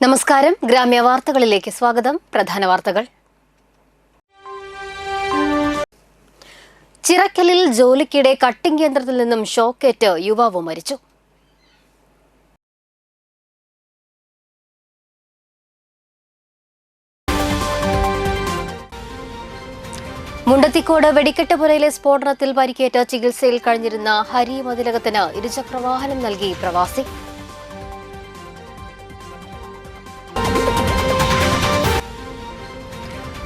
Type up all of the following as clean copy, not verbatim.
നമസ്കാരം. ഗ്രാമ്യ വാർത്തകളിലേക്ക് സ്വാഗതം. പ്രധാന വാർത്തകൾ. ചിറക്കലിൽ ജോലിക്കിടെ കട്ടിംഗ് കേന്ദ്രത്തിൽ നിന്നും ഷോക്കേറ്റ് യുവാവ് മരിച്ചു. മുണ്ടത്തിക്കോട് വെടിക്കെട്ടുപുരയിലെ സ്ഫോടനത്തിൽ പരിക്കേറ്റ് ചികിത്സയിൽ കഴിഞ്ഞിരുന്ന ഹരി മതിലകത്തിന് ഇരുചക്രവാഹനം നൽകി പ്രവാസി.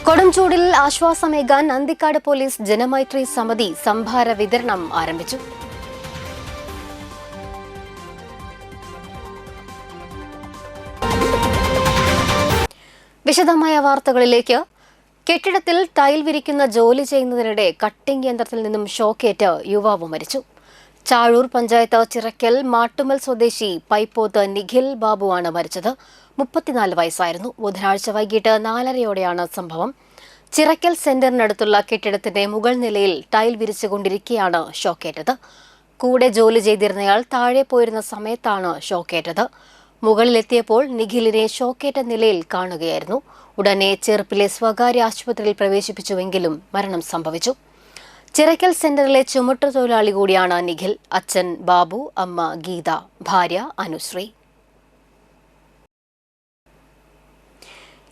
കൊടുംചൂടിൽ ആശ്വാസമേകാൻ അന്തിക്കാട് പോലീസ് ജനമൈത്രി സമിതി സംഭാര വിതരണം ആരംഭിച്ചു. വിശദമായ വാർത്തകളിലേക്ക്. കെട്ടിടത്തിൽ ടൈൽ വിരിക്കുന്ന ജോലി ചെയ്യുന്നതിനിടെ കട്ടിംഗ് കേന്ദ്രത്തിൽ നിന്നും ഷോക്കേറ്റ് യുവാവ് മരിച്ചു. ചാഴൂർ പഞ്ചായത്ത് ചിറക്കൽ മാട്ടുമൽ സ്വദേശി പൈപ്പോത്ത് നിഖിൽ ബാബുവാണ് മരിച്ചത്. 34 വയസ്സായിരുന്നു. ബുധനാഴ്ച വൈകിട്ട് 4:30യോടെയാണ് സംഭവം. ചിറക്കൽ സെന്ററിനടുത്തുള്ള കെട്ടിടത്തിന്റെ മുകൾ നിലയിൽ ടൈൽ വിരിച്ചുകൊണ്ടിരിക്കെയാണ് ഷോക്കേറ്റത്. കൂടെ ജോലി ചെയ്തിരുന്നയാൾ താഴെ പോയിരുന്ന സമയത്താണ് ഷോക്കേറ്റത്. മുകളിലെത്തിയപ്പോൾ നിഖിലിനെ ഷോക്കേറ്റ നിലയിൽ കാണുകയായിരുന്നു. ഉടനെ ചെറുപ്പിലെ സ്വകാര്യ ആശുപത്രിയിൽ പ്രവേശിപ്പിച്ചുവെങ്കിലും മരണം സംഭവിച്ചു. ചിറക്കൽ സെന്ററിലെ ചുമട്ടുതൊഴിലാളി കൂടിയാണ് നിഖിൽ. അച്ഛൻ ബാബു, അമ്മ ഗീത, ഭാര്യ അനുശ്രീ.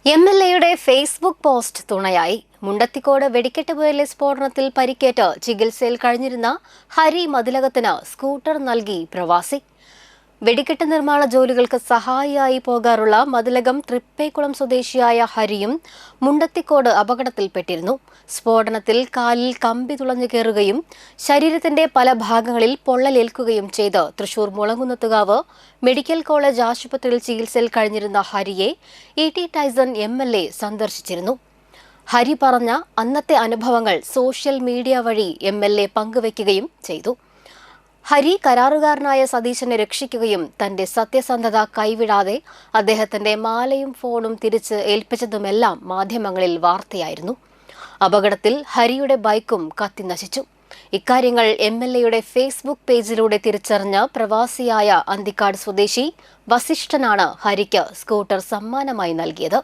MLAയുടെ ഫേസ്ബുക്ക് പോസ്റ്റ് തുണയായി. മുണ്ടത്തിക്കോട് വെടിക്കെട്ടുപുരയിലെ സ്ഫോടനത്തിൽ പരിക്കേറ്റ് ചികിത്സയിൽ കഴിഞ്ഞിരുന്ന ഹരി മതിലകത്തിന് സ്കൂട്ടർ നൽകി പ്രവാസി. വെടിക്കെട്ട് നിർമ്മാണ ജോലികൾക്ക് സഹായിയായി പോകാറുള്ള മതിലകം തൃപ്പേക്കുളം സ്വദേശിയായ ഹരിയും മുണ്ടത്തിക്കോട് അപകടത്തിൽപ്പെട്ടിരുന്നു. സ്ഫോടനത്തിൽ കാലിൽ കമ്പി തുളഞ്ഞു കയറുകയും ശരീരത്തിന്റെ പല ഭാഗങ്ങളിൽ പൊള്ളലേൽക്കുകയും ചെയ്ത് തൃശൂർ മുളങ്കുന്നത്തുകാവ് മെഡിക്കൽ കോളേജ് ആശുപത്രിയിൽ ചികിത്സയിൽ കഴിഞ്ഞിരുന്ന ഹരിയെ E.T. ടൈസൺ MLA സന്ദർശിച്ചിരുന്നു. ഹരി പറഞ്ഞ അന്നത്തെ അനുഭവങ്ങൾ സോഷ്യൽ മീഡിയ വഴി MLA പങ്കുവയ്ക്കുകയും ചെയ്തു. ഹരി കരാറുകാരനായ സതീശനെ രക്ഷിക്കുകയും തന്റെ സത്യസന്ധത കൈവിടാതെ അദ്ദേഹത്തിന്റെ മാലയും ഫോണും തിരിച്ച് ഏൽപ്പിച്ചതുമെല്ലാം മാധ്യമങ്ങളിൽ വാർത്തയായിരുന്നു. അപകടത്തിൽ ഹരിയുടെ ബൈക്കും കത്തിനശിച്ചു. ഇക്കാര്യങ്ങൾ MLAയുടെ ഫേസ്ബുക്ക് പേജിലൂടെ തിരിച്ചറിഞ്ഞ പ്രവാസിയായ അന്തിക്കാട് സ്വദേശി വസിഷ്ഠനാണ് ഹരിക്ക് സ്കൂട്ടർ സമ്മാനമായി നൽകിയത്.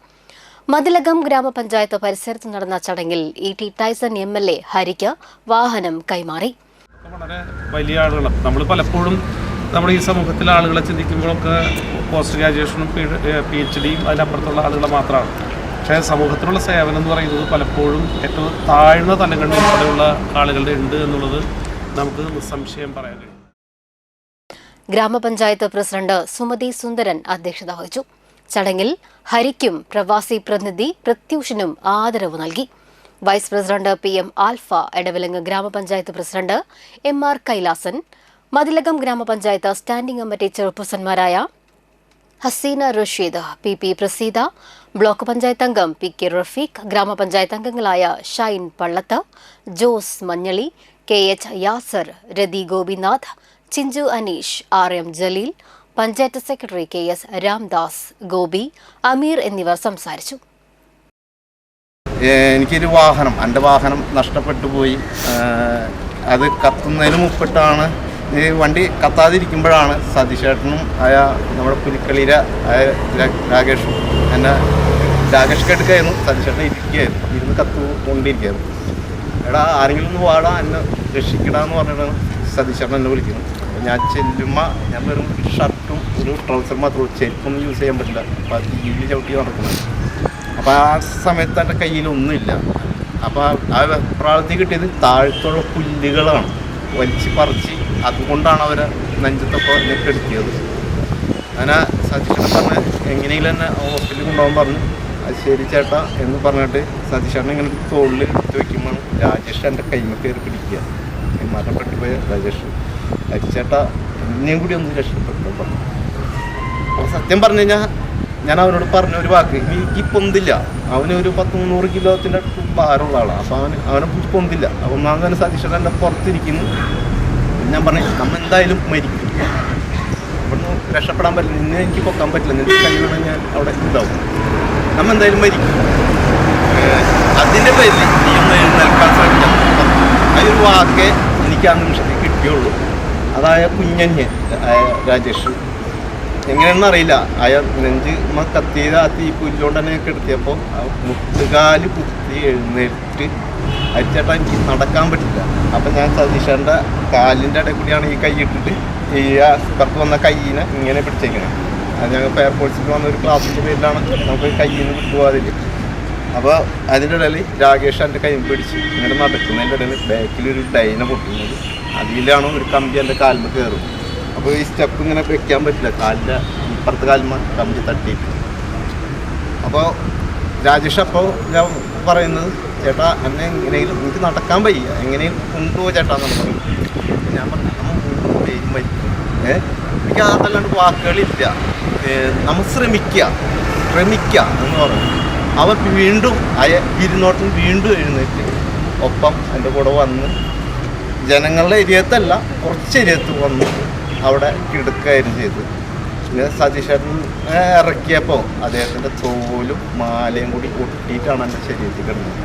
മതിലകം ഗ്രാമപഞ്ചായത്ത് പരിസരത്ത് നടന്ന ചടങ്ങിൽ E.T. ടൈസൺ MLA ഹരിക്ക് വാഹനം കൈമാറി. വളരെ വലിയ ആളുകളാണ്. നമ്മൾ പലപ്പോഴും നമ്മുടെ ഈ സമൂഹത്തിലെ ആളുകളെ ചിന്തിക്കുമ്പോഴൊക്കെ പോസ്റ്റ് ഗ്രാജുവേഷനും PhDയും അതിനപ്പുറത്തുള്ള ആളുകൾ മാത്രമാണ്. പക്ഷേ സമൂഹത്തിലുള്ള സേവനം എന്ന് പറയുന്നത് പലപ്പോഴും ഏറ്റവും താഴ്ന്ന തലങ്ങളിൽ ഉൾപ്പെടെയുള്ള ആളുകളുടെ ഉണ്ട് എന്നുള്ളത് നമുക്ക് നിസ്സംശയം പറയാൻ കഴിയും. ഗ്രാമപഞ്ചായത്ത് പ്രസിഡന്റ് സുമതി സുന്ദരൻ അധ്യക്ഷത വഹിച്ചു. ചടങ്ങിൽ ഹരിക്കും പ്രവാസി പ്രതിനിധി പ്രത്യൂഷിനും ആദരവ് നൽകി. Vice president PM Alpha, Edavilangu grama panchayat president MR Kailasan, Mathilakam grama panchayat standing committee ചെയർപേഴ്സൺമാരായ ഹസീന റഷീദ്, PP പ്രസീത, ബ്ലോക്ക് പഞ്ചായത്ത് അംഗം PK റഫീഖ്, ഗ്രാമപഞ്ചായത്ത് അംഗങ്ങളായ Shine Pallath, Jose Manjali, KH Yasar, Rathi Gopinath, Chinchu Aneesh, RM Jaleel, panchayat secretary KS Ramdas, Gopi, Ameer എന്നിവർ സംസാരിച്ചു. എനിക്കൊരു വാഹനം, എൻ്റെ വാഹനം നഷ്ടപ്പെട്ടു പോയി. അത് കത്തുന്നതിന് മുമ്പിട്ടാണ്, ഈ വണ്ടി കത്താതിരിക്കുമ്പോഴാണ് സതീശേട്ടനും നമ്മുടെ പുലിക്കളിയിലെ രാകേഷും എന്നെ രാകേഷ് കെടുക്കായിരുന്നു, സതീശേട്ടൻ ഇരിക്കുകയായിരുന്നു, ഇരുന്ന് കൊണ്ടിരിക്കുകയായിരുന്നു. എടാ ആരെങ്കിലും ഒന്ന് വാടാ, എന്നെ രക്ഷിക്കടാന്ന് പറഞ്ഞിട്ടാണ് സതീശേട്ടൻ എന്നെ വിളിക്കുന്നത്. അപ്പോൾ ഞാൻ ചെല്ലുമ്പോൾ ഞാൻ വെറും ഷർട്ടും ഒരു ട്രൗസർ മാത്രമേ, ചെരുപ്പൊന്നും യൂസ് ചെയ്യാൻ പറ്റില്ല. അപ്പോൾ അത് ജീവി ചവിട്ടി നടക്കുന്നത്. അപ്പോൾ ആ സമയത്ത് എൻ്റെ കയ്യിലൊന്നുമില്ല. അപ്പോൾ ആ വെപ്രാളത്തിൽ കിട്ടിയത് താഴത്തുള്ള പുല്ലുകളാണ് വലിച്ച് പറിച്ച്, അതുകൊണ്ടാണ് അവരെ നെഞ്ചത്തൊക്കെ എന്നെ കെടുത്തിയത്. അങ്ങനെ സതീശേട്ടൻ പറഞ്ഞ് എങ്ങനെയെങ്കിലും എന്നെ ഹോസ്പിറ്റലിൽ കൊണ്ടുപോകാൻ പറഞ്ഞു. അത് ശരി ചേട്ടാ എന്ന് പറഞ്ഞിട്ട് സതീശേട്ടൻ ഇങ്ങനെ തോളിൽ എടുത്ത് വയ്ക്കുമ്പോൾ രാജേഷ് എൻ്റെ കൈമ കയറി പിടിക്കുക. മരണപ്പെട്ടു പോയ രാജേഷ്, ചേട്ടാ എന്നെയും കൂടി ഒന്ന് രക്ഷപ്പെട്ടു പറഞ്ഞു. അപ്പോൾ സത്യം പറഞ്ഞു കഴിഞ്ഞാൽ ഞാൻ അവനോട് പറഞ്ഞ ഒരു വാക്ക്, എനിക്ക് പൊന്തില്ല. അവനൊരു 100-300 കിലോത്തിൻ്റെ അടുത്ത് ഭാരമുള്ള ആളാണ്. അപ്പോൾ അവനെ പൊന്തില്ല. ഒന്നാമത് തന്നെ സതീശൻ എൻ്റെ പുറത്തിരിക്കുന്നു. ഞാൻ പറഞ്ഞു നമ്മൾ എന്തായാലും മരിക്കും, ഇവിടുന്ന് രക്ഷപ്പെടാൻ പറ്റില്ല, നിന്നെ എനിക്ക് പൊക്കാൻ പറ്റില്ല, നിനക്ക് കഴിയണമെങ്കിൽ ഞാൻ അവിടെ ഇതാവും, നമ്മൾ എന്തായാലും മരിക്കും. അതിൻ്റെ പേരിൽ നീ ഒന്ന് എഴുന്നേൽക്കാൻ ശ്രമിക്കാം. ആ ഒരു വാക്കേ എനിക്ക് ആ നിമിഷത്തിൽ കിട്ടിയുള്ളൂ. അതായ കുഞ്ഞന്യൻ രാജേഷ് എങ്ങനെയാണെന്ന് അറിയില്ല. അയാൾ നെഞ്ച് കത്തിയത് ആ തീ പുല്ലുകൊണ്ട് തന്നെ കെടുത്തിയപ്പോൾ മുട്ടുകാല് കുത്തി എഴുന്നേറ്റ് അയച്ചേട്ടാ എനിക്ക് നടക്കാൻ പറ്റില്ല. അപ്പം ഞാൻ സതീഷേൻ്റെ കാലിൻ്റെ ഇടയിൽ കൂടിയാണ് ഈ കൈ ഇട്ടിട്ട് ഈ പുറത്ത് വന്ന കൈയിനെ ഇങ്ങനെ പിടിച്ചേക്കുന്നത്. അത് ഞങ്ങൾ എയർപോർട്ട്സിൽ വന്ന ഒരു ക്ലാസ്സിൻ്റെ പേരിലാണ് നമുക്ക് കയ്യിൽ നിന്ന് വിട്ടുപോകാതില്ല. അപ്പോൾ അതിൻ്റെ ഇടയിൽ രാകേഷ് എൻ്റെ കൈ പിടിച്ച് ഇങ്ങനെ നടക്കുന്നതിൻ്റെ ഇടയിൽ ബാക്കിലൊരു ഡൈന പൊട്ടുന്നത്. അതിലാണ് ഒരു കമ്പി എൻ്റെ കാലിൽ കയറും. അപ്പോൾ ഈ സ്റ്റെപ്പ് ഇങ്ങനെ വെക്കാൻ പറ്റില്ല, കാലിൻ്റെ ഇപ്പുറത്തെ കാലിന്മ കമ്പി തട്ടിയിട്ട്. അപ്പോൾ രാജേഷ് അപ്പോൾ ഞാൻ പറയുന്നത് ചേട്ടാ എന്നെ എങ്ങനെയും എനിക്ക് നടക്കാൻ വയ്യ, എങ്ങനെയും കൊണ്ടുപോകുക ചേട്ടാ എന്നാണ് പറയുന്നത്. ഞാൻ പറഞ്ഞു നമ്മൾ പേരും വയ്ക്കും. എനിക്ക് അതല്ലാണ്ട് വാക്കുകളില്ല. നമ്മൾ ശ്രമിക്കുക എന്ന് പറഞ്ഞു. അവർ വീണ്ടും ഇരുന്നോട്ടം വീണ്ടും എഴുന്നേറ്റ് ഒപ്പം എൻ്റെ കൂടെ വന്ന് ജനങ്ങളുടെ ഏരിയത്തല്ല കുറച്ച് ഏരിയത്ത് വന്ന് അവിടെ കിടക്കുകയായിരുന്നു ചെയ്തത്. പിന്നെ സതീശേട്ടൻ ഇറക്കിയപ്പോൾ അദ്ദേഹത്തിൻ്റെ തോലും മാലയും കൂടി ഒട്ടിയിട്ടാണ് എൻ്റെ ശരീരത്തിൽ കിടന്നത്.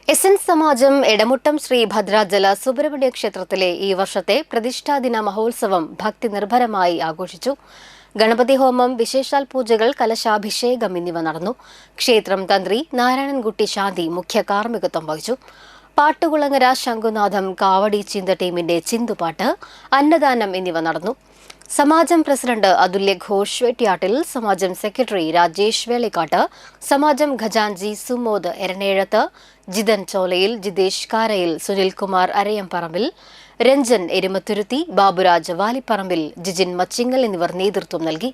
എസ്.എൻ. സമാജം എടമുട്ടം ശ്രീ ഭദ്രാചല സുബ്രഹ്മണ്യ ക്ഷേത്രത്തിലെ ഈ വർഷത്തെ പ്രതിഷ്ഠാദിന മഹോത്സവം ഭക്തി നിർഭരമായി ആഘോഷിച്ചു. ഗണപതി ഹോമം, വിശേഷാൽ പൂജകൾ, കലശാഭിഷേകം എന്നിവ നടന്നു. ക്ഷേത്രം തന്ത്രി നാരായണൻകുട്ടി ശാന്തി മുഖ്യ കാർമ്മികത്വം വഹിച്ചു. പാട്ടുകുളങ്ങര ശംഖുനാഥം, കാവടി ചീന്ത ടീമിന്റെ ചിന്തുപാട്ട്, അന്നദാനം എന്നിവ നടന്നു. സമാജം പ്രസിഡന്റ് അതുല്യ ഘോഷ് വെട്ടിയാട്ടിൽ, സമാജം സെക്രട്ടറി രാജേഷ് വേളിക്കാട്ട്, സമാജം ഖജാൻജി സുമോദ് എരനേഴത്ത്, ജിതൻ ചോലയിൽ, ജിതേഷ് കാരയിൽ, സുനിൽകുമാർ അരയംപറമ്പിൽ, രഞ്ജൻ എരുമത്തുരുത്തി, ബാബുരാജ് വാലിപ്പറമ്പിൽ, ജിജിൻ മച്ചിങ്ങൽ എന്നിവർ നേതൃത്വം നൽകി.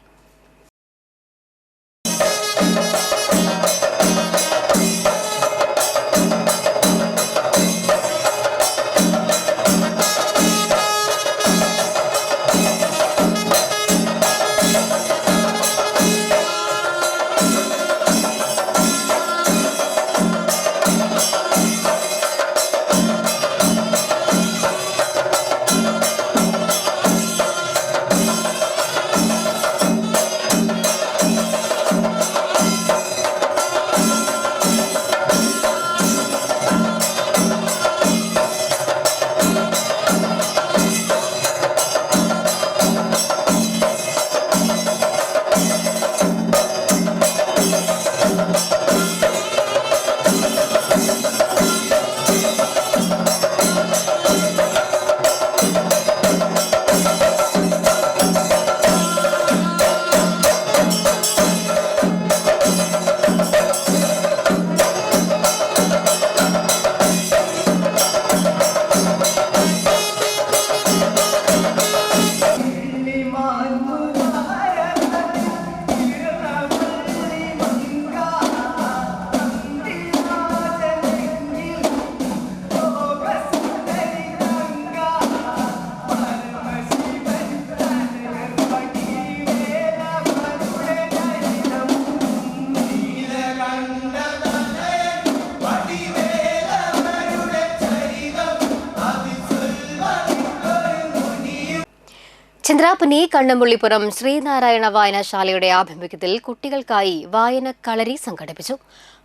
ചന്ദ്രാപ്പനി കണ്ണമ്പുള്ളിപ്പുറം ശ്രീനാരായണ വായനശാലയുടെ ആഭിമുഖ്യത്തിൽ കുട്ടികൾക്കായി വായനക്കളരി സംഘടിപ്പിച്ചു.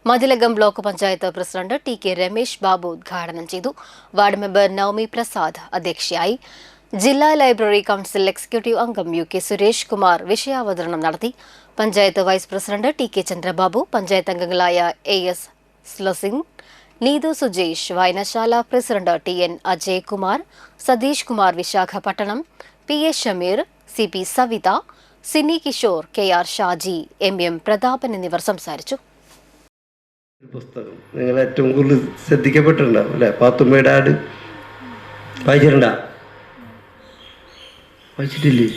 Mathilakam block panchayat president T K Ramesh Babu ഉദ്ഘാടനം ചെയ്തു. വാർഡ് മെമ്പർ നവമി പ്രസാദ് അധ്യക്ഷയായി. ജില്ലാ ലൈബ്രറി കൌൺസിൽ എക്സിക്യൂട്ടീവ് അംഗം യു കെ സുരേഷ് കുമാർ വിഷയാവതരണം നടത്തി. Panchayat vice president T K Chandrababu, panchayat അംഗങ്ങളായ എ എസ് സ്ലസിംഗ്, നീതു സുജേഷ്, വായനശാല president T N Ajay Kumar, Satheesh Kumar Visakhapatnam, P A Shameer, C P Savitha, Sini Kishore, K R Shaji, M M Prathapan എന്നിവർ സംസാരിച്ചു. പുസ്തകം നിങ്ങൾ ഏറ്റവും കൂടുതൽ ശ്രദ്ധിക്കപ്പെട്ടിട്ടുണ്ടാവും അല്ലേ? പാത്തുമ്മയുടെ ആട് വായിച്ചിട്ടുണ്ടാ? വായിച്ചിട്ടില്ലേ?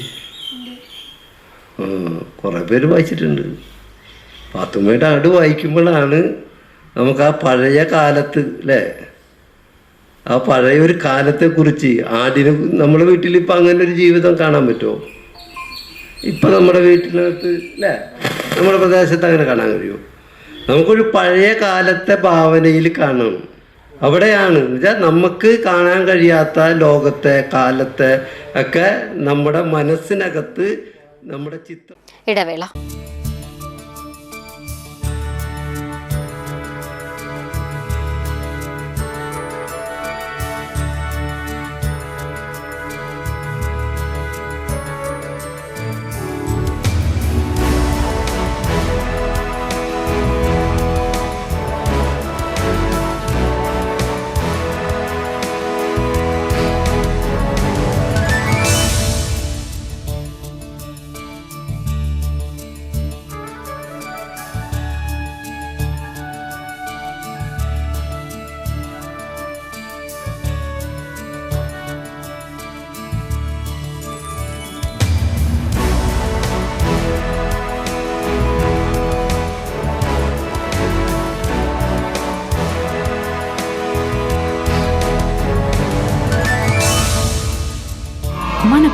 കുറേ പേര് വായിച്ചിട്ടുണ്ട്. പാത്തുമ്മയുടെ ആട് വായിക്കുമ്പോഴാണ് നമുക്ക് ആ പഴയ കാലത്ത് അല്ലേ, ആ പഴയ ഒരു കാലത്തെക്കുറിച്ച് ആടിന് നമ്മുടെ വീട്ടിൽ ഇപ്പം അങ്ങനെ ഒരു ജീവിതം കാണാൻ പറ്റുമോ? ഇപ്പം നമ്മുടെ വീട്ടിനകത്ത് അല്ലേ, നമ്മുടെ പ്രദേശത്ത് അങ്ങനെ കാണാൻ കഴിയുമോ? നമുക്കൊരു പഴയ കാലത്തെ ഭാവനയിൽ കാണണം. അവിടെയാണ് എന്നുവെച്ചാൽ നമുക്ക് കാണാൻ കഴിയാത്ത ലോകത്തെ കാലത്തെ ഒക്കെ നമ്മുടെ മനസ്സിനകത്ത് നമ്മുടെ ചിത്രം. ഇടവേള.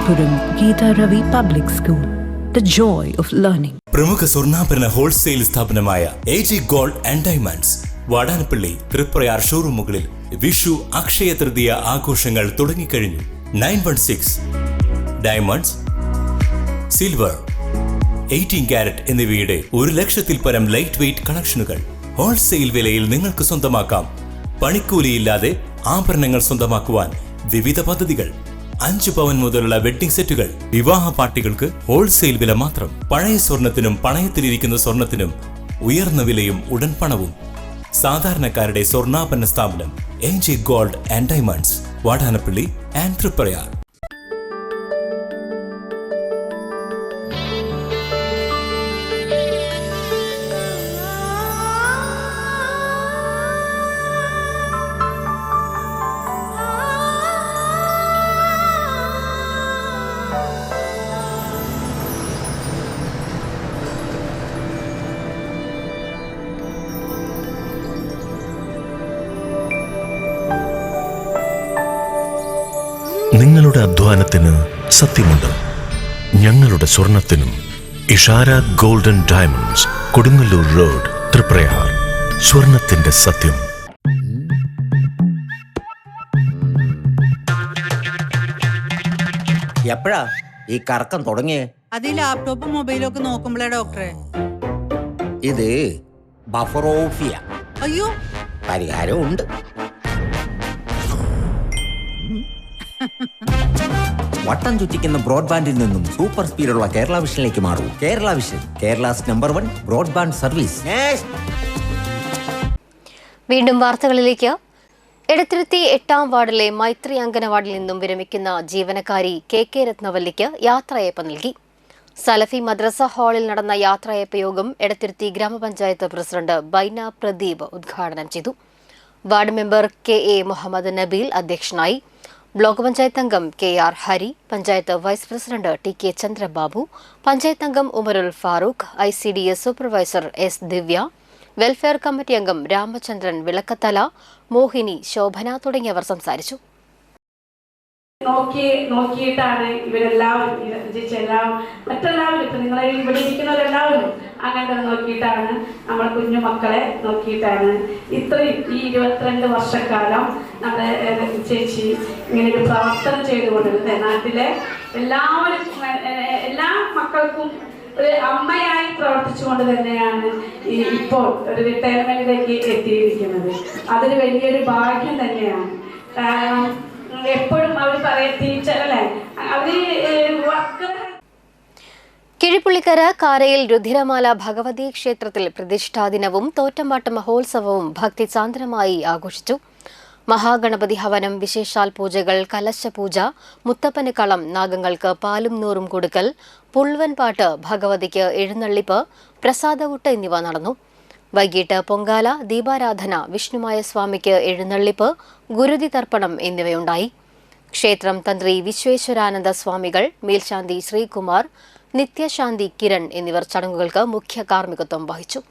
Malappuram Geeta Ravi Public School. The joy of learning. പ്രമുഖ സ്വർണ്ണാഭരണ ഹോൾസെയിൽ സ്ഥാപനമായ AG gold and diamonds Vadanappally Triprayar ഷോറൂമുകളിൽ വിഷു അക്ഷയ തൃതീയ ആഘോഷങ്ങൾ തുടങ്ങിക്കഴിഞ്ഞു. 916 ഡയമണ്ട്സ്, സിൽവർ, 18 കാരറ്റ് എന്നിവയുടെ 1,00,000-ൽ പരം ലൈറ്റ് വെയ്റ്റ് കളക്ഷനുകൾ ഹോൾസെയിൽ വിലയിൽ നിങ്ങൾക്ക് സ്വന്തമാക്കാം. പണിക്കൂലിയില്ലാതെ ആഭരണങ്ങൾ സ്വന്തമാക്കുവാൻ വിവിധ പദ്ധതികൾ. 5 പവൻ മുതലുള്ള വെഡ്ഡിംഗ് സെറ്റുകൾ. വിവാഹ പാർട്ടികൾക്ക് ഹോൾസെയിൽ വില മാത്രം. പഴയ സ്വർണത്തിനും പണയത്തിലിരിക്കുന്ന സ്വർണത്തിനും ഉയർന്ന വിലയും ഉടൻ പണവും. സാധാരണക്കാരുടെ സ്വർണ്ണാഭരണ സ്ഥാപനം AG gold and diamonds, Vadanappally and Triprayar. നിങ്ങളുടെ അധ്വാനത്തിന് സത്യമുണ്ട്. ഞങ്ങളുടെ സ്വർണത്തിനും. Ishara golden diamonds, Kodungallur road, Triprayar. സ്വർണത്തിന്റെ സത്യം. എപ്പോഴാ ഈ കറക്കം തുടങ്ങിയേ? അത് ഈ ലാപ്ടോപ്പും മൊബൈലും ഒക്കെ നോക്കുമ്പോഴേ ഡോക്ടറെ. ഇത് ബഫറോഫിയ. അയ്യോ, പരിഹാരം ഉണ്ട്. വട്ടം ചുറ്റിക്കുന്ന ബ്രോഡ്ബാൻഡിൽ നിന്നും സൂപ്പർ സ്പീഡുള്ള കേരള വിഷനിലേക്ക് മാറൂ. Kerala vision, Kerala's number 1 broadband service. വീണ്ടും വാർത്തകളിലേക്ക്. എടത്തിരുത്തി 8ാം വാർഡിലെ മൈത്രി അംഗനവാടിയിൽ നിന്നും വിരമിക്കുന്ന ജീവനക്കാരി KK രത്നവല്ലിക്ക് യാത്രയയപ്പ് നൽകി. സലഫി മദ്രസ ഹാളിൽ നടന്ന യാത്രയയപ്പ് യോഗം എടത്തിരുത്തി ഗ്രാമപഞ്ചായത്ത് പ്രസിഡന്റ് ബൈന പ്രദീപ് ഉദ്ഘാടനം ചെയ്തു. Ward member KA Muhammad Nabeel അധ്യക്ഷനായി. ബ്ലോക്ക് പഞ്ചായത്ത് അംഗം KR Hari, panchayat vice president TK Chandrababu, panchayat അംഗം Umarul Farooq, ICDS supervisor S Divya, welfare committee അംഗം രാമചന്ദ്രൻ വിളക്കത്തല, മോഹിനി, ശോഭന തുടങ്ങിയവർ സംസാരിച്ചു. നോക്കിയിട്ടാണ് ഇവരെല്ലാവരും മറ്റെല്ലാവരും ഇപ്പൊ നിങ്ങളെ ഇവിടെ ഇരിക്കുന്നവരെല്ലാവരും അങ്ങനെ തന്നെ നോക്കിയിട്ടാണ്, നമ്മുടെ കുഞ്ഞു മക്കളെ നോക്കിയിട്ടാണ് ഇത്രയും ഈ 22 വർഷക്കാലം നമ്മുടെ ചേച്ചി ഇങ്ങനെ ഒരു പ്രവർത്തനം ചെയ്തുകൊണ്ടിരുന്നത്. നാട്ടിലെ എല്ലാവരും എല്ലാ മക്കൾക്കും ഒരു അമ്മയായി പ്രവർത്തിച്ചുകൊണ്ട് തന്നെയാണ് ഇപ്പോൾ ഒരു റിട്ടയർമെന്റിലേക്ക് എത്തിയിരിക്കുന്നത്. അതൊരു വലിയൊരു ഭാഗ്യം തന്നെയാണ്. കാരണം എപ്പോഴും അവർ പറയും ടീച്ചറല്ലേ, അവര് കിഴിപ്പുള്ളിക്കര കാരയിൽ രുധിരമാല ഭഗവതി ക്ഷേത്രത്തിൽ പ്രതിഷ്ഠാ ദിനവും തോറ്റമ്പാട്ട മഹോത്സവവും ഭക്തിസാന്ദ്രമായി ആഘോഷിച്ചു. മഹാഗണപതി ഹവനം, വിശേഷാൽ പൂജകൾ, കലശപൂജ, മുത്തപ്പന് കളം, നാഗങ്ങൾക്ക് പാലും നൂറും കൊടുക്കൽ, പുൾവൻ പാട്ട്, ഭഗവതിക്ക് എഴുന്നള്ളിപ്പ്, പ്രസാദവുട്ട് എന്നിവ നടന്നു. വൈകിട്ട് പൊങ്കാല, ദീപാരാധന, വിഷ്ണുമായ സ്വാമിക്ക് എഴുന്നള്ളിപ്പ്, ഗുരുതി തർപ്പണം എന്നിവയുണ്ടായി. ക്ഷേത്രം തന്ത്രി വിശ്വേശ്വരാനന്ദ സ്വാമികൾ, മേൽശാന്തി ശ്രീകുമാർ, നിത്യശാന്തി കിരൺ എന്നിവർ ചടങ്ങുകൾക്ക് മുഖ്യ കാർമ്മികത്വം വഹിച്ചു.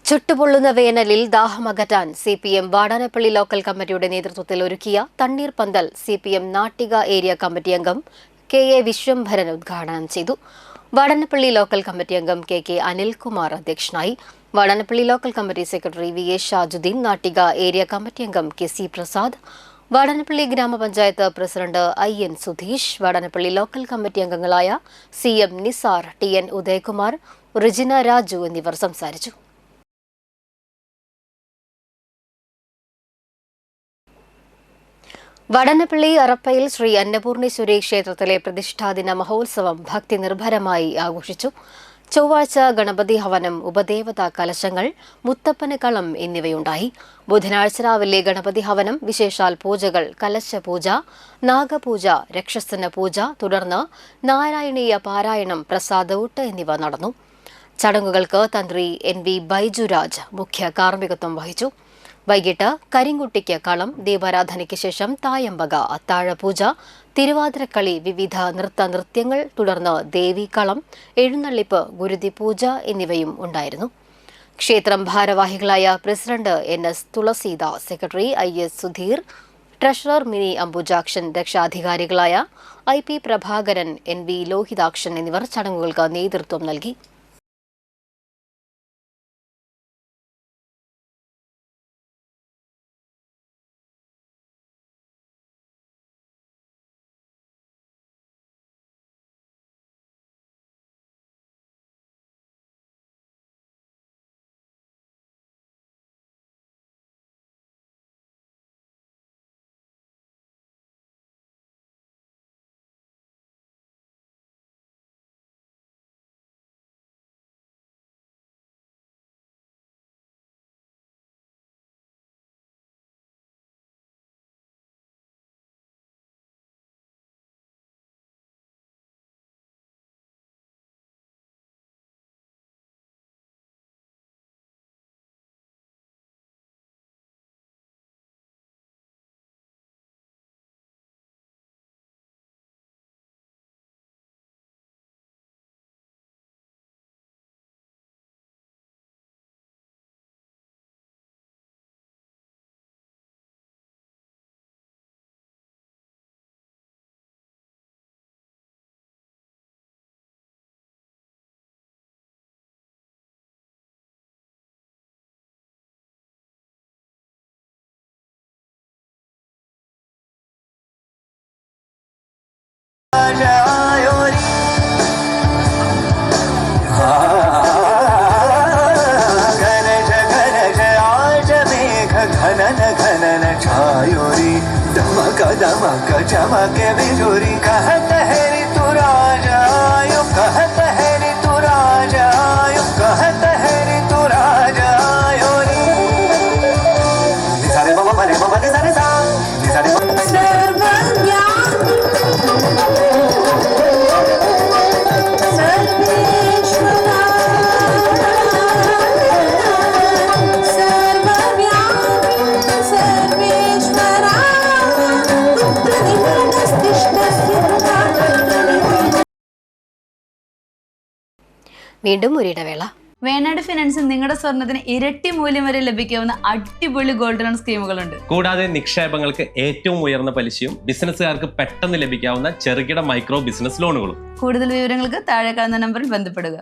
ചുട്ടുപൊള്ളുന്ന വേനലിൽ ദാഹമകറ്റാൻ CPM വാടാനപ്പള്ളി ലോക്കൽ കമ്മിറ്റിയുടെ നേതൃത്വത്തിൽ ഒരുക്കിയ Thanneerpanthal CPM Nattika area committee അംഗം KA വിശ്വംഭരൻ ഉദ്ഘാടനം ചെയ്തു. വാടാനപ്പള്ളി ലോക്കൽ കമ്മിറ്റി അംഗം KK അനിൽകുമാർ അധ്യക്ഷനായി. Vadanappally local committee secretary VA Shajuddin, Nattika area committee അംഗം KC പ്രസാദ്, വാടാനപ്പള്ളി ഗ്രാമപഞ്ചായത്ത് president IN Sudheesh, Vadanappally local committee അംഗങ്ങളായ CM നിസാർ, TN ഉദയകുമാർ, റിജിന രാജു എന്നിവർ സംസാരിച്ചു. വടനപ്പള്ളി അറപ്പയിൽ ശ്രീ അന്നപൂർണേശ്വരി ക്ഷേത്രത്തിലെ പ്രതിഷ്ഠാദിന മഹോത്സവം ഭക്തി നിർഭരമായി ആഘോഷിച്ചു. ചൊവ്വാഴ്ച ഗണപതി ഹവനം, ഉപദേവതാ കലശങ്ങൾ, മുത്തപ്പന് കളം എന്നിവയുണ്ടായി. ബുധനാഴ്ച രാവിലെ ഗണപതി ഹവനം, വിശേഷാൽ പൂജകൾ, കലശപൂജ, നാഗപൂജ, രക്ഷസന പൂജ, തുടർന്ന് നാരായണീയ പാരായണം, പ്രസാദഊട്ട് എന്നിവ നടന്നു. ചടങ്ങുകൾക്ക് തന്ത്രി NV ബൈജുരാജ് മുഖ്യ കാർമ്മികത്വം വഹിച്ചു. വൈകിട്ട് കരിങ്കുട്ടിക്ക് കളം, ദീപാരാധനയ്ക്ക് ശേഷം തായമ്പക, അത്താഴപൂജ, തിരുവാതിരക്കളി, വിവിധ നൃത്യങ്ങൾ, തുടർന്ന് ദേവീകളം, എഴുന്നള്ളിപ്പ്, ഗുരുതി പൂജ എന്നിവയും ഉണ്ടായിരുന്നു. ക്ഷേത്രം ഭാരവാഹികളായ president NS Thulasidas, secretary IS Sudheer, treasurer Mini Ambujakshan, രക്ഷാധികാരികളായ IP പ്രഭാകരൻ, NV ലോഹിതാക്ഷൻ എന്നിവർ ചടങ്ങുകൾക്ക് നേതൃത്വം നൽകി. दमक चमक बिजुरी कहत है ऋतु राजा, कहत है ऋतु राजा, कहत है ऋतु राजा रे। निसारे बाबा मरे बाबा निसारे सा निसारे വീണ്ടും ഒരിടവേള. വേണാട് ഫിനാൻസിൽ നിങ്ങളുടെ സ്വർണ്ണത്തിന് ഇരട്ടി മൂല്യം വരെ ലഭിക്കാവുന്ന അടിപൊളി ഗോൾഡ് ലോൺ സ്കീമുകളുണ്ട്. കൂടാതെ നിക്ഷേപങ്ങൾക്ക് ഏറ്റവും ഉയർന്ന പലിശയും ബിസിനസ്സുകാർക്ക് പെട്ടെന്ന് ലഭിക്കാവുന്ന ചെറുകിട മൈക്രോ ബിസിനസ് ലോണുകളും. കൂടുതൽ വിവരങ്ങൾക്ക് താഴെ കാണുന്ന നമ്പറിൽ ബന്ധപ്പെടുക.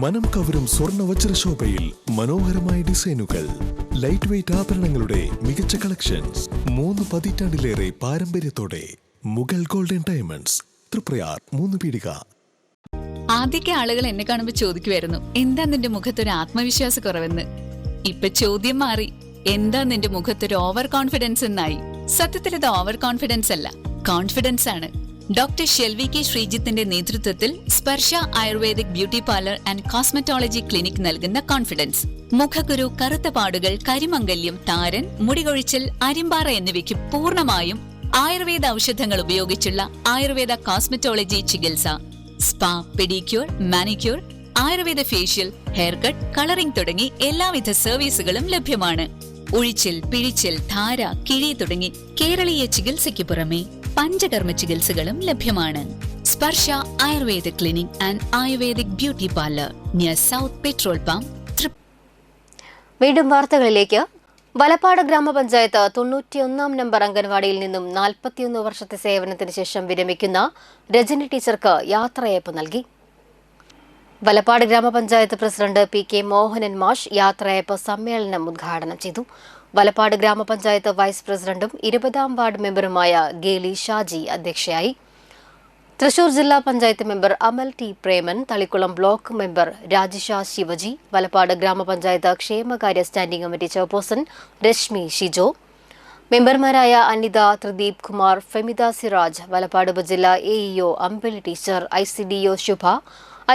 മനം കവരും സ്വർണ്ണ വജ്രശോഭയിൽ മനോഹരമായ ഡിസൈനുകൾ, ലൈറ്റ് വെയ്റ്റ് ആഭരണങ്ങളുടെ മികച്ച കളക്ഷൻസ്, 3 പതിറ്റാണ്ടിലേറെ പാരമ്പര്യത്തോടെ മുഗൾ ഗോൾഡൻ ഡയമണ്ട്സ്, തൃപ്രയാർ 3 പീടിക. ആദ്യമൊക്കെ ആളുകൾ എന്നെ കാണുമ്പോൾ ചോദിക്കുമായിരുന്നു, എന്താ നിന്റെ മുഖത്തൊരു ആത്മവിശ്വാസ കുറവെന്ന്. ഇപ്പൊ ചോദ്യം മാറി, എന്താ നിന്റെ മുഖത്തൊരു ഓവർ കോൺഫിഡൻസ് എന്നായി. സത്യത്തിൽ ഇത് ഓവർ കോൺഫിഡൻസ് അല്ല, കോൺഫിഡൻസ് ആണ്. ഡോക്ടർ ഷെൽവി കെ ശ്രീജിത്തിന്റെ നേതൃത്വത്തിൽ Sparsha ayurvedic beauty parlour and cosmetology clinic നൽകുന്ന കോൺഫിഡൻസ്. മുഖക്കുരു, കറുത്ത പാടുകൾ, കരിമംഗല്യം, താരൻ, മുടികൊഴിച്ചൽ, അരിമ്പാറ എന്നിവയ്ക്ക് പൂർണ്ണമായും ആയുർവേദ ഔഷധങ്ങൾ ഉപയോഗിച്ചുള്ള ആയുർവേദ കോസ്മെറ്റോളജി ചികിത്സ. Spa, pedicure, manicure, Ayurveda facial, hair cut, colouring തുടങ്ങി എല്ലാവിധ സർവീസുകളും ലഭ്യമാണ്. ഉഴിച്ചിൽ, പിഴിച്ചിൽ, ധാര, കിഴി തുടങ്ങി കേരളീയ ചികിത്സയ്ക്ക് പുറമെ പഞ്ചകർമ്മ ചികിത്സകളും ലഭ്യമാണ്. Sparsha Ayurveda clinic and ayurvedic beauty parlour near south petrol pump. വീണ്ടും വാർത്തകളിലേക്ക്. വലപ്പാട് ഗ്രാമപഞ്ചായത്ത് 91 നമ്പർ അംഗൻവാടിയിൽ നിന്നും 41 വർഷത്തെ സേവനത്തിന് ശേഷം വിരമിക്കുന്ന രജനി ടീച്ചർക്ക് യാത്രയയപ്പ് നൽകി. വലപ്പാട് ഗ്രാമപഞ്ചായത്ത് പ്രസിഡന്റ് PK മോഹനൻ മാഷ് യാത്രയയപ്പ് സമ്മേളനം ഉദ്ഘാടനം ചെയ്തു. വലപ്പാട് ഗ്രാമപഞ്ചായത്ത് വൈസ് പ്രസിഡന്റും 20ാം വാർഡ് മെമ്പറുമായ ഗേലി ഷാജി അധ്യക്ഷയായി. തൃശൂർ ജില്ലാ panchayat member Amal T Preman, Thalikulam block member Rajisha Shivaji, Valappad gramapanchayat ക്ഷേമകാര്യ standing committee chairperson Rashmi Shijo, മെമ്പർമാരായ അനിത, ത്രിദീപ് കുമാർ, ഫെമിത സിറാജ്, വലപ്പാട് ഉപജില്ലാ AEO Ambili teacher, ICDO Shubha,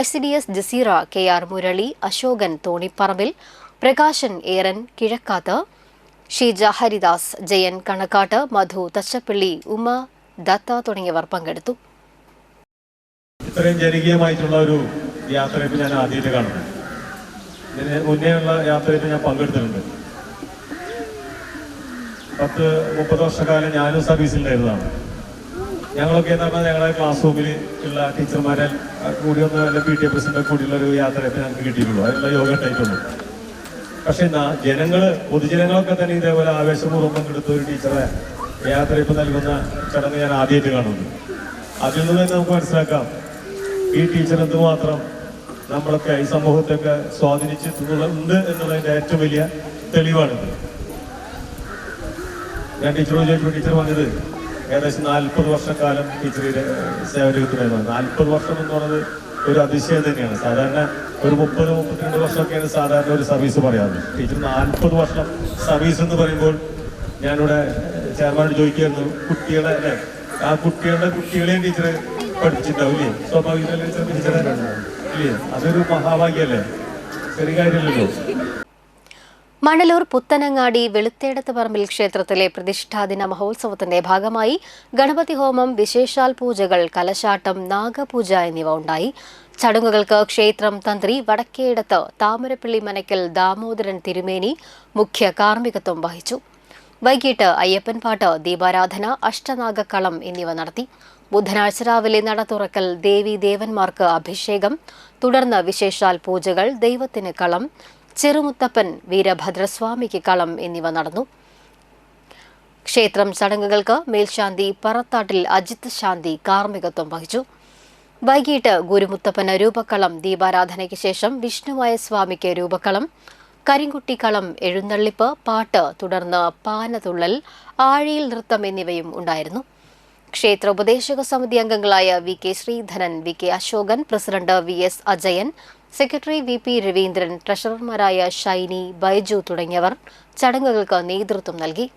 ICDS Jaseera, KR Murali, Ashokan Thoniparambil, Prakashan Eran Kizhakkath, Sheeja Haridas, Jayan Kanakkat, Madhu Thachappally, Uma Datta തുടങ്ങിയവർ പങ്കെടുത്തു. ഇത്രയും ജനകീയമായിട്ടുള്ള ഒരു യാത്രയിൽ ഞാൻ ആദ്യമായിട്ട് കാണുന്നത്. ഇതിന് മുന്നേയുള്ള യാത്രയിൽ ഞാൻ പങ്കെടുത്തിട്ടുണ്ട്. 10-30 വർഷക്കാലം ഞാനും സർവീസിലുണ്ടായിരുന്നതാണ്. ഞങ്ങളൊക്കെ എന്ന് പറഞ്ഞാൽ ഞങ്ങളുടെ ക്ലാസ് റൂമിൽ ഉള്ള ടീച്ചർമാരെ കൂടി ഒന്ന് PTA പ്രസിഡന്റ് കൂടിയുള്ള ഒരു യാത്രയൊക്കെ ഞങ്ങൾക്ക് കിട്ടിയിട്ടുള്ളൂ. അതിനുള്ള യോഗം ഉണ്ടായിട്ടുള്ളൂ. പക്ഷെ പൊതുജനങ്ങളൊക്കെ തന്നെ ഇതേപോലെ ആവേശപൂർവ്വം പങ്കെടുത്ത ഒരു ടീച്ചറെ യാത്രയപ്പ് നൽകുന്ന ചടങ്ങ് ഞാൻ ആദ്യമായിട്ട് കാണുന്നു. അതിൽ നിന്ന് തന്നെ നമുക്ക് മനസ്സിലാക്കാം ഈ ടീച്ചർ എന്തുമാത്രം നമ്മളൊക്കെ ഈ സമൂഹത്തൊക്കെ സ്വാധീനിച്ചിട്ടുണ്ട് എന്നുള്ളതിൻ്റെ ഏറ്റവും വലിയ തെളിവാണിത്. ഞാൻ ടീച്ചറോട് ചോദിച്ചപ്പോൾ ടീച്ചർ പറഞ്ഞത് ഏകദേശം 40 വർഷക്കാലം ടീച്ചർ സേവനരംഗത്തുണ്ടായിരുന്നു. 40 വർഷം എന്ന് പറയുന്നത് ഒരു അതിശയം തന്നെയാണ്. സാധാരണ ഒരു 30-32 വർഷമൊക്കെയാണ് സാധാരണ ഒരു സർവീസ് പറയാറ്. ടീച്ചർ 40 വർഷം സർവീസ് എന്ന് പറയുമ്പോൾ ഞാനിവിടെ ചെയർമാനോട് ചോദിക്കായിരുന്നു, കുട്ടികളെ അല്ലേ, ആ കുട്ടികളെയും ടീച്ചർ പഠിപ്പിച്ചിട്ടുണ്ടാവില്ലേ? സ്വാഭാവികമല്ലേ ടീച്ചറെ? ഇല്ലേ? അതൊരു മഹാഭാഗ്യല്ലേ, ചെറിയ കാര്യമല്ലല്ലോ. മണലൂർ പുത്തനങ്ങാടി വെളുത്തേടത്ത് പറമ്പിൽ ക്ഷേത്രത്തിലെ പ്രതിഷ്ഠാദിന മഹോത്സവത്തിന്റെ ഭാഗമായി ഗണപതി ഹോമം, വിശേഷാൽ പൂജകൾ, കലശാട്ടം, നാഗപൂജ എന്നിവ ഉണ്ടായി. ചടങ്ങുകൾക്ക് ക്ഷേത്രം തന്ത്രി വടക്കേടത്ത് താമരപ്പള്ളി മനക്കൽ ദാമോദരൻ തിരുമേനി മുഖ്യ കാർമ്മികത്വം വഹിച്ചു. വൈകിട്ട് അയ്യപ്പൻപാട്ട്, ദീപാരാധന, അഷ്ടനാഗക്കളം എന്നിവ നടത്തി. ബുധനാഴ്ച രാവിലെ നട തുറക്കൽ, ദേവീ ദേവന്മാർക്ക് അഭിഷേകം, തുടർന്ന് വിശേഷാൽ പൂജകൾ, ദൈവത്തിന് കളം, ചെറുമുത്തപ്പൻ, വീരഭദ്രസ്വാമിക്ക് കളം എന്നിവ നടന്നു. ക്ഷേത്രം ചടങ്ങുകൾക്ക് മേൽശാന്തി പറത്താട്ടിൽ അജിത് ശാന്തി കാർമ്മികത്വം വഹിച്ചു. വൈകിട്ട് ഗുരുമുത്തപ്പന് രൂപക്കളം, ദീപാരാധനയ്ക്ക് ശേഷം വിഷ്ണുവായ സ്വാമിക്ക് രൂപക്കളം, കരിങ്കുട്ടിക്കളം, എഴുന്നള്ളിപ്പ്, പാട്ട്, തുടർന്ന് പാനതുള്ളൽ, ആഴിയിൽ നൃത്തം എന്നിവയും ഉണ്ടായിരുന്നു. ക്ഷേത്ര ഉപദേശക സമിതി അംഗങ്ങളായ VK Sreedharan, VK Ashokan, president VS Ajayan, secretary VP Raveendran, ട്രഷറർമാരായ ഷൈനി, ബൈജു തുടങ്ങിയവർ ചടങ്ങുകൾക്ക് നേതൃത്വം നൽകി.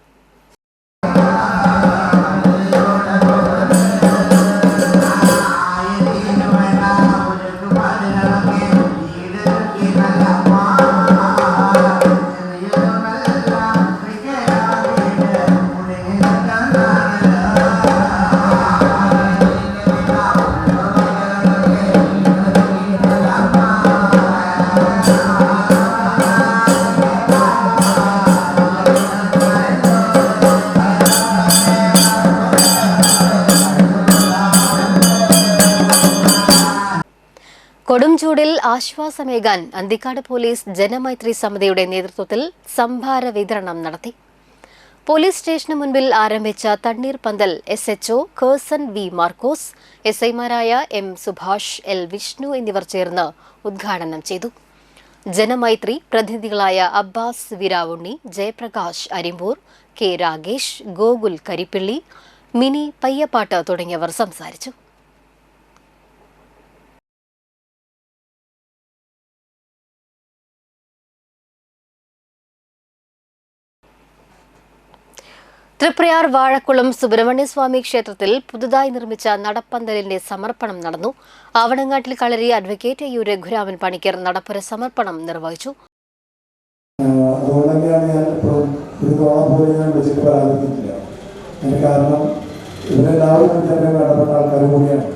കൊടും ചൂടിൽ ആശ്വാസമേകാൻ അന്തിക്കാട് പോലീസ് ജനമൈത്രി സമിതിയുടെ നേതൃത്വത്തിൽ സംഭാര വിതരണം നടത്തി. പോലീസ് സ്റ്റേഷന് മുൻപിൽ ആരംഭിച്ച തണ്ണീർപന്തൽ SHO കേഴ്സൺ വി മാർക്കോസ്, SIമാരായ M സുഭാഷ്, L വിഷ്ണു എന്നിവർ ചേർന്ന് ഉദ്ഘാടനം ചെയ്തു. ജനമൈത്രി പ്രതിനിധികളായ അബ്ബാസ് വിരാവുണ്ണി, ജയപ്രകാശ് അരിമ്പൂർ, K രാഗേഷ്, ഗോകുൽ കരിപ്പിള്ളി, മിനി പയ്യപ്പാട്ട് തുടങ്ങിയവർ സംസാരിച്ചു. തൃപ്രയാർ വാഴക്കുളം സുബ്രഹ്മണ്യസ്വാമി ക്ഷേത്രത്തിൽ പുതുതായി നിർമ്മിച്ച നടപ്പന്തലിന്റെ സമർപ്പണം നടന്നു. ആവണങ്ങാട്ടിൽ കളരി അഡ്വക്കേറ്റ് U രഘുരാമൻ പണിക്കർ നടപ്പുര സമർപ്പണം നിർവഹിച്ചു. അതുകൊണ്ട് തന്നെയാണ് ഞാൻ ഇപ്പോഴും ഒരു തവണ പോലും ഞാൻ വിളിച്ചിട്ട് പരാതിക്കുന്നില്ല. അതിന് കാരണം ഇവരെല്ലാവരും ഇതിൻ്റെ വേണ്ടപ്പെട്ട ആൾക്കാർ കൂടിയാണ്.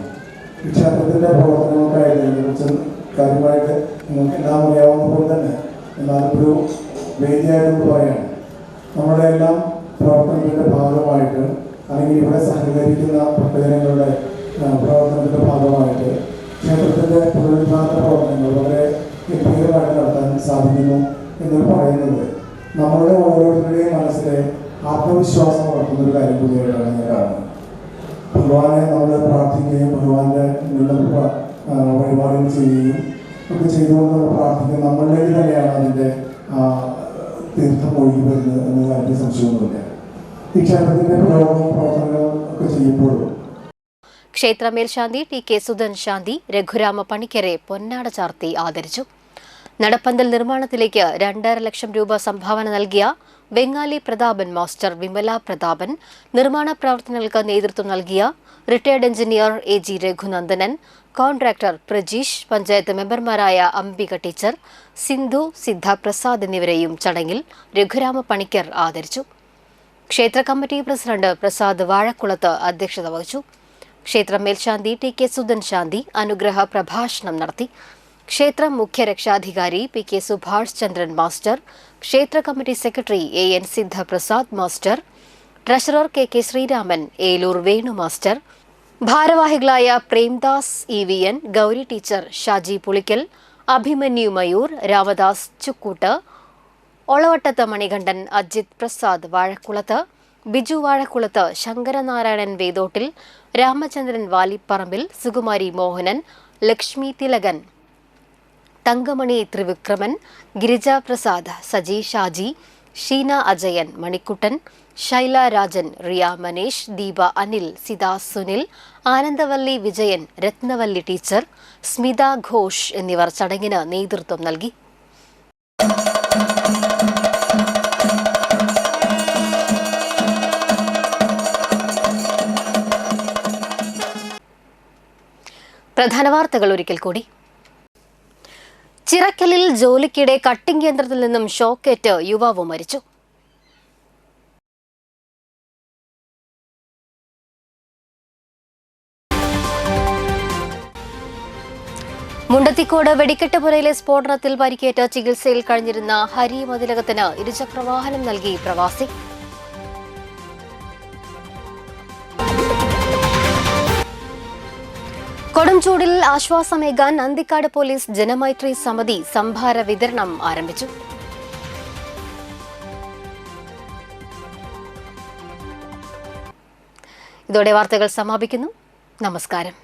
ഈ ക്ഷേത്രത്തിൻ്റെ പ്രവർത്തനങ്ങൾക്കായിട്ട് ഇതിനെക്കുറിച്ച് കാര്യമായിട്ട് നിങ്ങൾക്ക് എല്ലാം അറിയാവുന്ന പോലെ തന്നെ എന്നാലൊരു വേദിയായിട്ട് പറയുകയാണ്. നമ്മുടെ എല്ലാം പ്രവർത്തനത്തിൻ്റെ ഭാഗമായിട്ട് അല്ലെങ്കിൽ ഇവിടെ സഹകരിക്കുന്ന ഭക്തജനങ്ങളുടെ പ്രവർത്തനത്തിൻ്റെ ഭാഗമായിട്ട് ക്ഷേത്രത്തിൻ്റെ പുനരുദ്ധാരണ പ്രവർത്തനങ്ങൾ വളരെ ഗംഭീരമായിട്ട് നടത്താൻ സാധിക്കുന്നു എന്ന് പറയുന്നത് നമ്മളുടെ ഓരോരുത്തരുടെയും മനസ്സിലെ ആത്മവിശ്വാസം വളർത്തുന്നൊരു കാര്യം കൂടിയായിട്ടാണ് ഞാൻ കാണുന്നത്. ഭഗവാനെ നമ്മൾ പ്രാർത്ഥിക്കുകയും ഭഗവാന്റെ വഴിപാടുകൾ ചെയ്യുകയും ഒക്കെ ചെയ്തുകൊണ്ട് നമ്മൾ പ്രാർത്ഥിക്കുകയും നമ്മളിലേക്ക് തന്നെയാണ് അതിൻ്റെ തീർത്ഥം ഒഴുകി വരുന്നത് എന്ന കാര്യത്തിൽ സംശയമൊന്നുമില്ല. ഈ ക്ഷേത്രത്തിന്റെ പ്രവർത്തനങ്ങൾ ഒക്കെ ചെയ്യുമ്പോഴും ക്ഷേത്ര മേൽശാന്തി TK സുധൻ ശാന്തി രഘുരാമ പണിക്കരെ പൊന്നാട ചാർത്തി ആദരിച്ചു. നടപ്പന്തൽ നിർമ്മാണത്തിലേക്ക് 2.5 ലക്ഷം രൂപ സംഭാവന നൽകിയ ബംഗാളി പ്രതാപൻ മാസ്റ്റർ, വിമല പ്രതാപൻ, നിർമ്മാണ പ്രവർത്തനങ്ങൾക്ക് നേതൃത്വം നൽകിയ retired engineer AG Raghunandanan, contractor Prajeesh, panchayat മെമ്പർമാരായ അംബിക ടീച്ചർ, സിന്ധു, സിദ്ധ പ്രസാദ് എന്നിവരെയും ചടങ്ങിൽ രഘുരാമ പണിക്കർ ആദരിച്ചു. ക്ഷേത്ര കമ്മിറ്റി പ്രസിഡന്റ് പ്രസാദ് വാഴക്കുളത്ത് അധ്യക്ഷത വഹിച്ചു. ക്ഷേത്ര മേൽശാന്തി TK സുധൻ ശാന്തി അനുഗ്രഹ പ്രഭാഷണം നടത്തി. ക്ഷേത്ര മുഖ്യ രക്ഷാധികാരി PK സുഭാഷ് ചന്ദ്രൻ മാസ്റ്റർ, ക്ഷേത്ര committee secretary AN Siddha Prasad master, treasurer KK Sreeraman, Eloor Venu master, ഭാരവാഹികളായ Premdas EVN, Gauri teacher, Shaji Pulikkal, Abhimanyu Mayur, Ramadas Chukkoottu, Olavattathu Manikandan, Ajith Prasad Vazhakkulathu, Biju Vazhakkulathu, Sankaranarayanan Vedottil, Ramachandran Valipparambil, Sukumari Mohanan, Lakshmi Thilakan, Thankamani Thrivikraman, Girija Prasad, Saji Shaji, Sheena Ajayan, Manikuttan, Shaila Rajan, Riya Manesh, Deepa Anil, Sita Sunil, Anandavalli Vijayan, Ratnavalli teacher, Smitha Ghosh എന്നിവർ ചടങ്ങിന് നേതൃത്വം നൽകി. പ്രധാന വാർത്തകൾ ഒരിക്കൽ കൂടി. ചിറക്കലിൽ ജോലിക്കിടെ കട്ടിംഗ് യന്ത്രത്തിൽ നിന്നും ഷോക്കേറ്റ് യുവാവ് മരിച്ചു. മുണ്ടത്തിക്കോട് വെടിക്കെട്ടുപുരയിലെ സ്ഫോടനത്തിൽ പരിക്കേറ്റ് ചികിത്സയിൽ കഴിഞ്ഞിരുന്ന ഹരി മതിലകത്തിന് ഇരുചക്രവാഹനം നൽകി പ്രവാസി. കൊടുംചൂടിൽ ആശ്വാസമേകാൻ അന്തിക്കാട് പോലീസ് ജനമൈത്രി സമിതി സംഭാര വിതരണം ആരംഭിച്ചു. ഇതോടെ വാർത്തകൾ സമാപിക്കുന്നു. നമസ്കാരം.